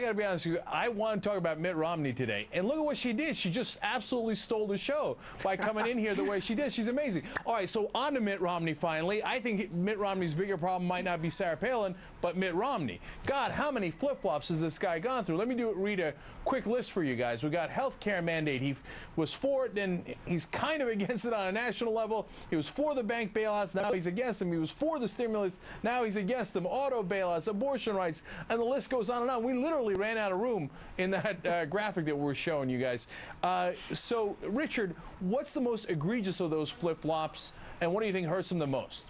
got to be honest with you, I want to talk about Mitt Romney today. And look at what she did. She just absolutely stole the show by coming in here the way she did. She's amazing. All right, so on to Mitt Romney finally. I think Mitt Romney's bigger problem might not be Sarah Palin, but Mitt Romney. God, how many flip-flops has this guy gone through? Let me read a quick list for you guys. We got health care mandate. He was for it, then he's kind of against it on a national level. He was for the bank bailouts. Now he's against them. He was for the stimulus. Now he's against them. Auto bailouts, abortion rights, and the list goes on and on. We literally ran out of room in that graphic that we're showing you guys. So, Richard, what's the most egregious of those flip-flops, and what do you think hurts him the most?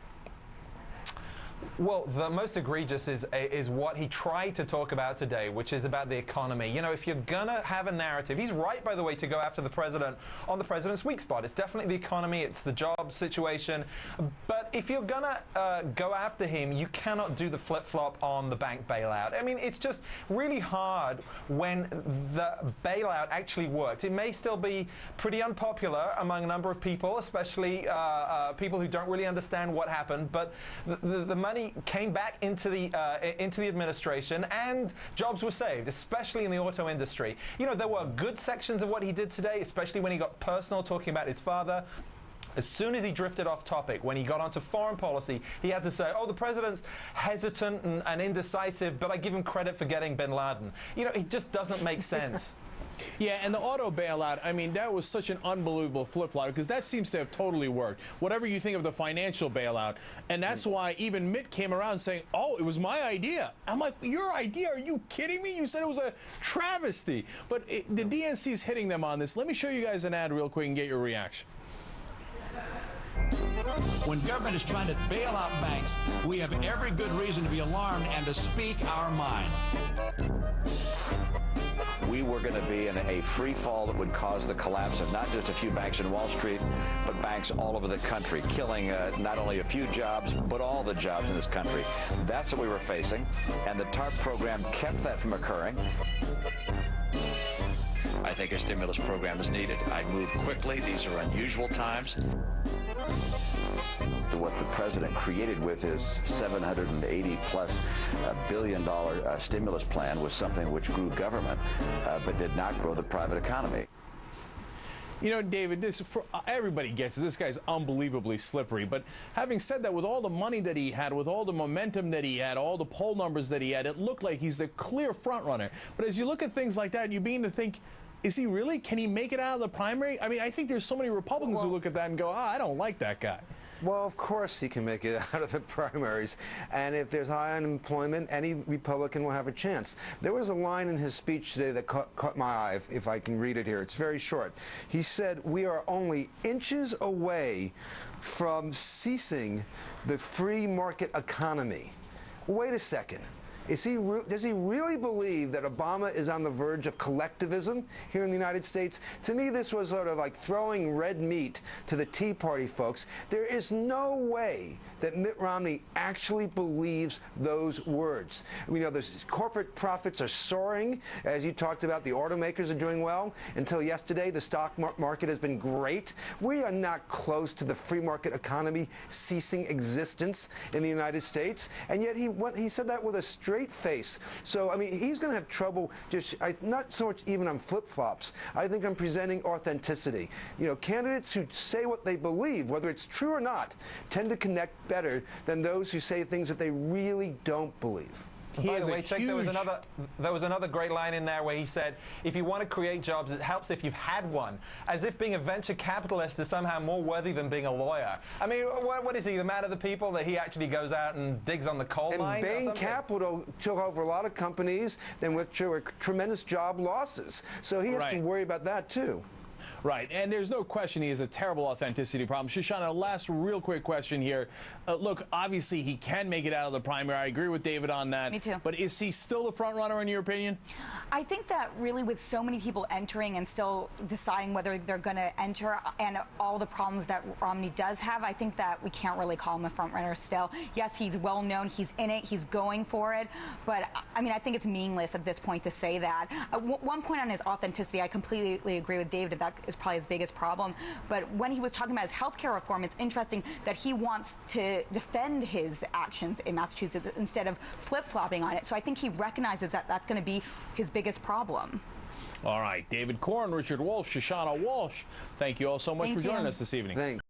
Well, the most egregious is what he tried to talk about today, which is about the economy. You know, if you're going to have a narrative, he's right, by the way, to go after the president on the president's weak spot. It's definitely the economy. It's the job situation. But if you're going to go after him, you cannot do the flip-flop on the bank bailout. I mean, it's just really hard when the bailout actually worked. It may still be pretty unpopular among a number of people, especially people who don't really understand what happened. But the money came back into the administration, and jobs were saved, especially in the auto industry. You know, there were good sections of what he did today, especially when he got personal, talking about his father. As soon as he drifted off topic, when he got onto foreign policy, he had to say, oh, the president's hesitant and indecisive, but I give him credit for getting bin Laden. You know, it just doesn't make sense. Yeah, and the auto bailout, I mean, that was such an unbelievable flip-flop, because that seems to have totally worked, whatever you think of the financial bailout. And that's why even Mitt came around saying, oh, it was my idea. I'm like, your idea? Are you kidding me? You said it was a travesty. But the DNC's hitting them on this. Let me show you guys an ad real quick and get your reaction. When government is trying to bail out banks, we have every good reason to be alarmed and to speak our mind. We were going to be in a free fall that would cause the collapse of not just a few banks in Wall Street, but banks all over the country, killing not only a few jobs, but all the jobs in this country. That's what we were facing, and the TARP program kept that from occurring. I think a stimulus program is needed. I move quickly. These are unusual times. What the president created with his $780+ billion stimulus plan was something which grew government, but did not grow the private economy. You know, David, everybody gets it. This guy's unbelievably slippery. But having said that, with all the money that he had, with all the momentum that he had, all the poll numbers that he had, it looked like he's the clear front runner. But as you look at things like that, you begin to think, is he really? Can he make it out of the primary? I mean, I think there's so many Republicans who look at that and go, I don't like that guy. Well, of course he can make it out of the primaries. And if there's high unemployment, any Republican will have a chance. There was a line in his speech today that caught my eye, if I can read it here. It's very short. He said, we are only inches away from ceasing the free market economy. Wait a second. Does he really believe that Obama is on the verge of collectivism here in the United States? To me, this was sort of like throwing red meat to the Tea Party folks. There is no way that Mitt Romney actually believes those words. We know the corporate profits are soaring. As you talked about, the automakers are doing well. Until yesterday, the stock market has been great. We are not close to the free market economy ceasing existence in the United States. And yet he said that with a straight face. So, I mean, he's going to have trouble not so much even on flip-flops. I think I'm presenting authenticity. You know, candidates who say what they believe, whether it's true or not, tend to connect better than those who say things that they really don't believe. By the way, Chuck, there was another great line in there where he said, if you want to create jobs, it helps if you've had one. As if being a venture capitalist is somehow more worthy than being a lawyer. I mean, what is he, the man of the people, that he actually goes out and digs on the coal mine? And Bain Capital took over a lot of companies, then with tremendous job losses. So he has to worry about that, too. Right, and there's no question he has a terrible authenticity problem. Shoshana, last real quick question here. Look, obviously he can make it out of the primary. I agree with David on that. Me too. But is he still the front runner in your opinion? I think that really with so many people entering and still deciding whether they're going to enter and all the problems that Romney does have, I think that we can't really call him a front runner still. Yes, he's well known. He's in it. He's going for it. But, I mean, I think it's meaningless at this point to say that. One point on his authenticity, I completely agree with David that truck is probably his biggest problem. But when he was talking about his health care reform, it's interesting that he wants to defend his actions in Massachusetts instead of flip-flopping on it. So I think he recognizes that that's going to be his biggest problem. All right, David Corn, Richard Walsh, Shoshana Walsh, thank you all so much for joining us this evening. Thanks.